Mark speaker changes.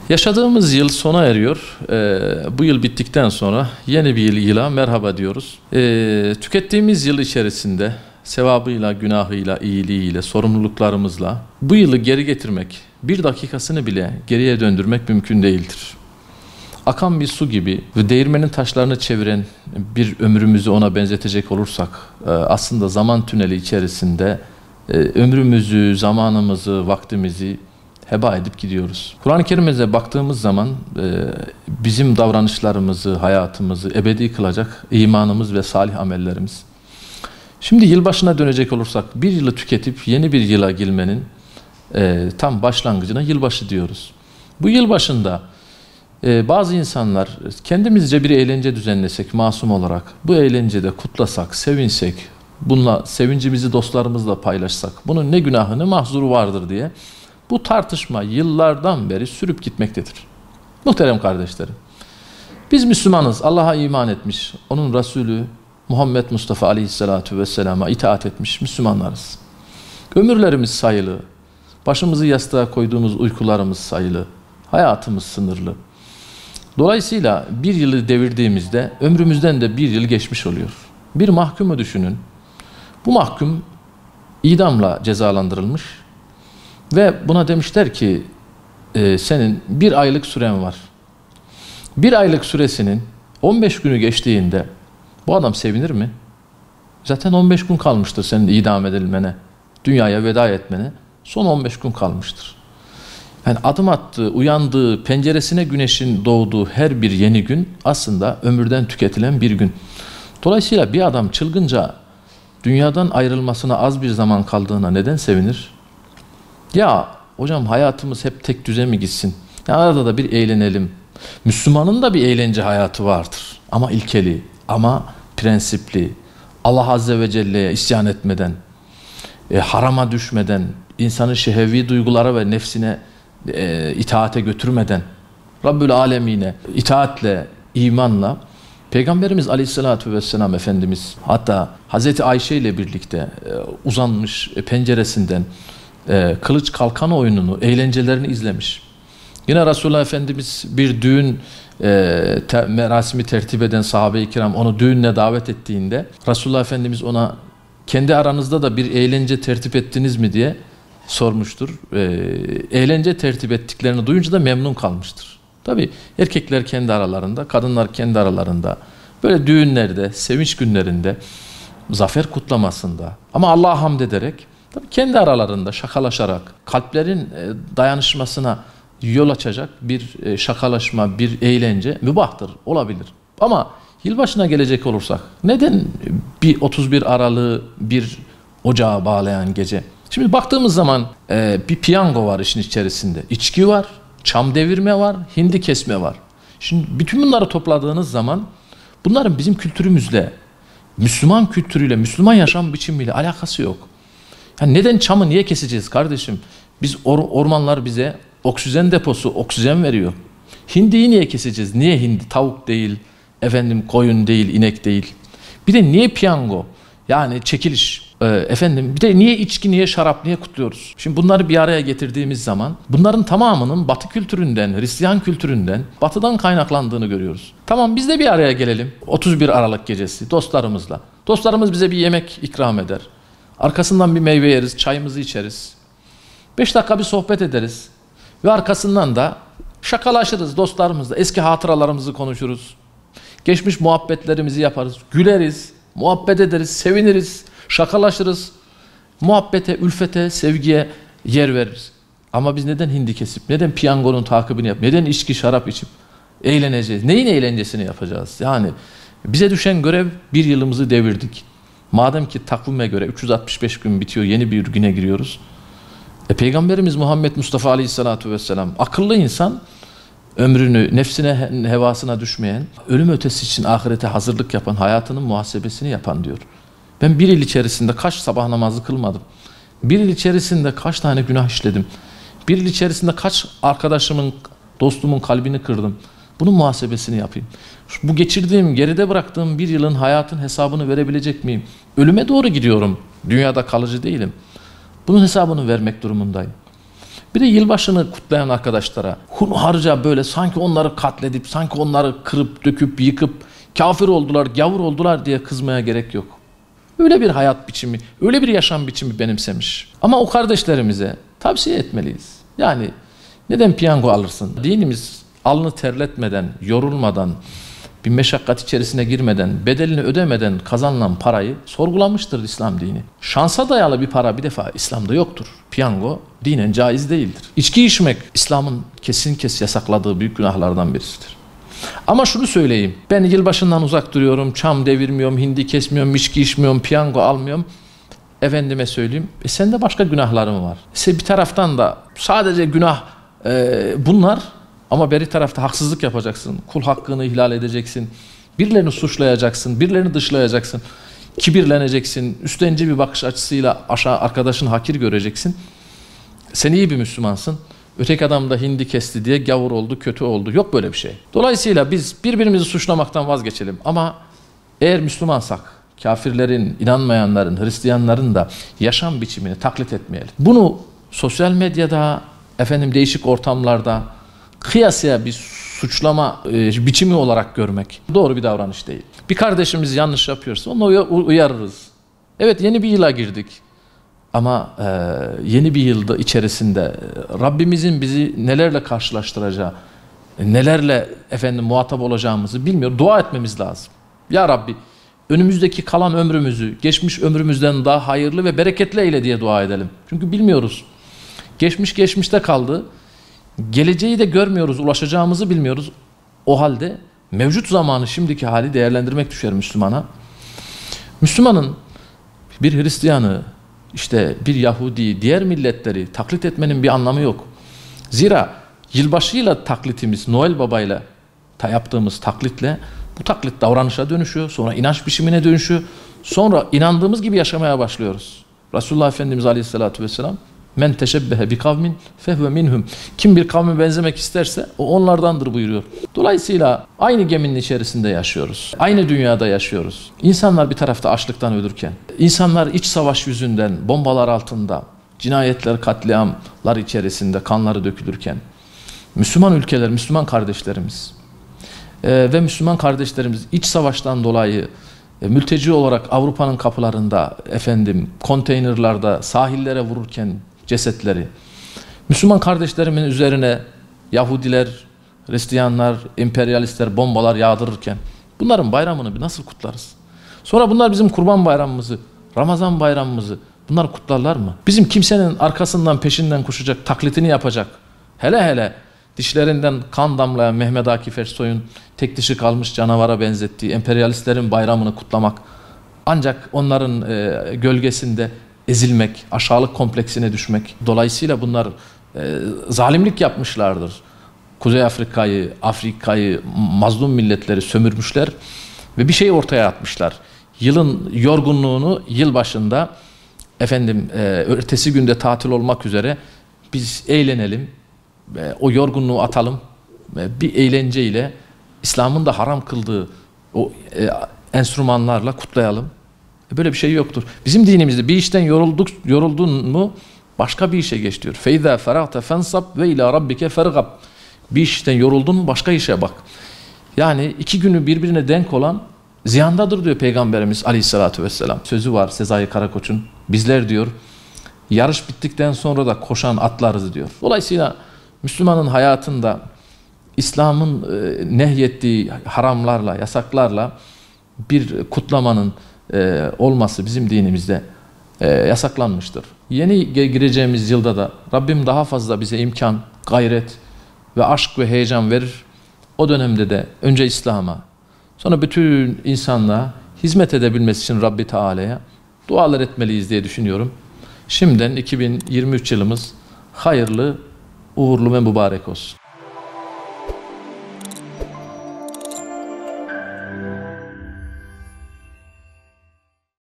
Speaker 1: Yaşadığımız yıl sona eriyor. Bu yıl bittikten sonra yeni bir yıla merhaba diyoruz. Tükettiğimiz yıl içerisinde sevabıyla, günahıyla, iyiliğiyle, sorumluluklarımızla bu yılı geri getirmek, bir dakikasını bile geriye döndürmek mümkün değildir. Akan bir su gibi ve değirmenin taşlarını çeviren bir ömrümüzü ona benzetecek olursak, aslında zaman tüneli içerisinde ömrümüzü, zamanımızı, vaktimizi heba edip gidiyoruz. Kur'an-ı Kerim'e baktığımız zaman bizim davranışlarımızı, hayatımızı ebedi kılacak imanımız ve salih amellerimiz. Şimdi yılbaşına dönecek olursak, bir yılı tüketip yeni bir yıla girmenin tam başlangıcına yılbaşı diyoruz. Bu yılbaşında bazı insanlar kendimizce bir eğlence düzenlesek masum olarak, bu eğlencede kutlasak, sevinsek, bununla sevincimizi dostlarımızla paylaşsak, bunun ne günahı ne mahzuru vardır diye bu tartışma yıllardan beri sürüp gitmektedir. Muhterem kardeşlerim, biz Müslümanız, Allah'a iman etmiş, onun Resulü Muhammed Mustafa Aleyhisselatü Vesselam'a itaat etmiş Müslümanlarız. Ömürlerimiz sayılı, başımızı yastığa koyduğumuz uykularımız sayılı, hayatımız sınırlı. Dolayısıyla bir yılı devirdiğimizde ömrümüzden de bir yıl geçmiş oluyor. Bir mahkumu düşünün. Bu mahkum idamla cezalandırılmış ve buna demişler ki senin bir aylık süren var. Bir aylık süresinin 15 günü geçtiğinde bu adam sevinir mi? Zaten 15 gün kalmıştır senin idam edilmene, dünyaya veda etmene. Son 15 gün kalmıştır. Yani adım attığı, uyandığı, penceresine güneşin doğduğu her bir yeni gün aslında ömürden tüketilen bir gün. Dolayısıyla bir adam çılgınca dünyadan ayrılmasına az bir zaman kaldığına neden sevinir? Ya hocam hayatımız hep tek düze mi gitsin? Ya arada da bir eğlenelim. Müslümanın da bir eğlence hayatı vardır. Ama ilkeli, ama prensipli, Allah Azze ve Celle'ye isyan etmeden, harama düşmeden, insanı şehvi duygulara ve nefsine itaate götürmeden, Rabbül Alemine itaatle, imanla, Peygamberimiz Aleyhisselatü Vesselam Efendimiz hatta Hazreti Ayşe ile birlikte uzanmış penceresinden kılıç kalkan oyununu, eğlencelerini izlemiş. Yine Resulullah Efendimiz bir düğün merasimi tertip eden sahabe-i kiram onu düğünle davet ettiğinde Resulullah Efendimiz ona kendi aranızda da bir eğlence tertip ettiniz mi diye sormuştur. Eğlence tertip ettiklerini duyunca da memnun kalmıştır. Tabii erkekler kendi aralarında, kadınlar kendi aralarında, böyle düğünlerde, sevinç günlerinde, zafer kutlamasında ama Allah'a hamd ederek, tabii kendi aralarında şakalaşarak, kalplerin dayanışmasına yol açacak bir şakalaşma, bir eğlence mübahtır, olabilir. Ama yılbaşına gelecek olursak, neden bir 31 Aralık'ı bir ocağa bağlayan gece? Şimdi baktığımız zaman bir piyango var işin içerisinde. İçki var, çam devirme var, hindi kesme var. Şimdi bütün bunları topladığınız zaman bunların bizim kültürümüzle, Müslüman kültürüyle, Müslüman yaşam biçimiyle alakası yok. Yani neden çamı niye keseceğiz kardeşim? Biz ormanlar bize oksijen deposu, oksijen veriyor. Hindiyi niye keseceğiz? Niye hindi? Tavuk değil, efendim koyun değil, inek değil. Bir de niye piyango? Yani çekiliş. Bir de niye içki, niye şarap, niye kutluyoruz? Şimdi bunları bir araya getirdiğimiz zaman bunların tamamının Batı kültüründen, Hristiyan kültüründen, Batı'dan kaynaklandığını görüyoruz. Tamam biz de bir araya gelelim. 31 Aralık gecesi dostlarımızla. Dostlarımız bize bir yemek ikram eder. Arkasından bir meyve yeriz, çayımızı içeriz. 5 dakika bir sohbet ederiz. Ve arkasından da şakalaşırız dostlarımızla. Eski hatıralarımızı konuşuruz. Geçmiş muhabbetlerimizi yaparız. Güleriz, muhabbet ederiz, seviniriz, şakalaşırız. Muhabbete, ülfete, sevgiye yer veririz. Ama biz neden hindi kesip, neden piyangonun takibini yapıp, neden içki, şarap içip eğleneceğiz? Neyin eğlencesini yapacağız? Yani bize düşen görev bir yılımızı devirdik. Madem ki takvime göre 365 gün bitiyor, yeni bir güne giriyoruz. Peygamberimiz Muhammed Mustafa Aleyhisselatü Vesselam akıllı insan, ömrünü nefsine, hevasına düşmeyen, ölüm ötesi için ahirete hazırlık yapan, hayatının muhasebesini yapan diyor. Ben bir yıl içerisinde kaç sabah namazı kılmadım? Bir yıl içerisinde kaç tane günah işledim? Bir yıl içerisinde kaç arkadaşımın, dostumun kalbini kırdım? Bunun muhasebesini yapayım. Bu geçirdiğim, geride bıraktığım bir yılın hayatın hesabını verebilecek miyim? Ölüme doğru gidiyorum. Dünyada kalıcı değilim. Bunun hesabını vermek durumundayım. Bir Bir de yılbaşını kutlayan arkadaşlara hunharca böyle sanki onları katledip, sanki onları kırıp, döküp, yıkıp kafir oldular, gavur oldular diye kızmaya gerek yok. Öyle bir hayat biçimi, öyle bir yaşam biçimi benimsemiş. Ama o kardeşlerimize tavsiye etmeliyiz. Yani neden piyango alırsın? Dinimiz alnı terletmeden, yorulmadan, bir meşakkat içerisine girmeden, bedelini ödemeden kazanılan parayı sorgulamıştır İslam dini. Şansa dayalı bir para bir defa İslam'da yoktur. Piyango dinen caiz değildir. İçki içmek İslam'ın kesin yasakladığı büyük günahlardan birisidir. Ama şunu söyleyeyim, ben yılbaşından uzak duruyorum, çam devirmiyorum, hindi kesmiyorum, içki içmiyorum, piyango almıyorum. Efendime söyleyeyim, sende başka günahlarım var. Bir taraftan da sadece günah bunlar ama beri tarafta haksızlık yapacaksın, kul hakkını ihlal edeceksin, birilerini suçlayacaksın, birilerini dışlayacaksın, kibirleneceksin, üstlenci bir bakış açısıyla aşağı arkadaşını hakir göreceksin. Sen iyi bir Müslümansın. Öteki adam da hindi kesti diye gavur oldu, kötü oldu. Yok böyle bir şey. Dolayısıyla biz birbirimizi suçlamaktan vazgeçelim. Ama eğer Müslümansak, kafirlerin, inanmayanların, Hristiyanların da yaşam biçimini taklit etmeyelim. Bunu sosyal medyada, değişik ortamlarda kıyasıya bir suçlama biçimi olarak görmek doğru bir davranış değil. Bir kardeşimiz yanlış yapıyorsa onu uyarırız. Evet, yeni bir yıla girdik. Ama yeni bir yılda içerisinde Rabbimizin bizi nelerle karşılaştıracağı, nelerle muhatap olacağımızı bilmiyor. Dua etmemiz lazım. Ya Rabbi, önümüzdeki kalan ömrümüzü geçmiş ömrümüzden daha hayırlı ve bereketli eyle diye dua edelim. Çünkü bilmiyoruz. Geçmiş geçmişte kaldı. Geleceği de görmüyoruz, ulaşacağımızı bilmiyoruz. O halde mevcut zamanı, şimdiki hali değerlendirmek düşer Müslümana. Müslümanın bir Hristiyanı, bir Yahudi, diğer milletleri taklit etmenin bir anlamı yok. Zira yılbaşıyla taklitimiz, Noel Baba'yla yaptığımız taklitle, bu taklit davranışa dönüşüyor, sonra inanç biçimine dönüşüyor, sonra inandığımız gibi yaşamaya başlıyoruz. Resulullah Efendimiz Aleyhisselatü Vesselam, men teşebbehe bi kavmin fehve minhum. Kim bir kavme benzemek isterse o onlardandır buyuruyor. Dolayısıyla aynı geminin içerisinde yaşıyoruz. Aynı dünyada yaşıyoruz. İnsanlar bir tarafta açlıktan ölürken, insanlar iç savaş yüzünden bombalar altında, cinayetler, katliamlar içerisinde kanları dökülürken, Müslüman ülkeler, Müslüman kardeşlerimiz ve Müslüman kardeşlerimiz iç savaştan dolayı mülteci olarak Avrupa'nın kapılarında, konteynerlarda, sahillere vururken cesetleri, Müslüman kardeşlerimin üzerine Yahudiler, Hristiyanlar, emperyalistler bombalar yağdırırken bunların bayramını nasıl kutlarız? Sonra bunlar bizim Kurban Bayramımızı, Ramazan Bayramımızı bunlar kutlarlar mı? Bizim kimsenin arkasından peşinden koşacak, taklitini yapacak, hele dişlerinden kan damlayan Mehmet Akif Ersoy'un tek dişi kalmış canavara benzettiği emperyalistlerin bayramını kutlamak, ancak onların gölgesinde ezilmek, aşağılık kompleksine düşmek. Dolayısıyla bunlar zalimlik yapmışlardır. Kuzey Afrika'yı mazlum milletleri sömürmüşler ve bir şey ortaya atmışlar. Yılın yorgunluğunu yılbaşında ertesi günde tatil olmak üzere biz eğlenelim, o yorgunluğu atalım, bir eğlenceyle İslam'ın da haram kıldığı o enstrümanlarla kutlayalım. Böyle bir şey yoktur. Bizim dinimizde bir işten yoruldun mu başka bir işe geç diyor. فَاِذَا فَرَغْتَ فَنْصَبْ وَاِلَى رَبِّكَ فَرْغَبْ. Bir işten yoruldun mu başka işe bak. Yani iki günü birbirine denk olan ziyandadır diyor Peygamberimiz Aleyhisselatü Vesselam. Sözü var Sezai Karakoç'un. Bizler diyor yarış bittikten sonra da koşan atlarız diyor. Dolayısıyla Müslümanın hayatında İslam'ın nehyettiği haramlarla, yasaklarla bir kutlamanın olması bizim dinimizde yasaklanmıştır. Yeni gireceğimiz yılda da Rabbim daha fazla bize imkan, gayret ve aşk ve heyecan verir. O dönemde de önce İslam'a, sonra bütün insanlığa hizmet edebilmesi için Rabbi Teala'ya dualar etmeliyiz diye düşünüyorum. Şimdiden 2023 yılımız hayırlı, uğurlu ve mübarek olsun.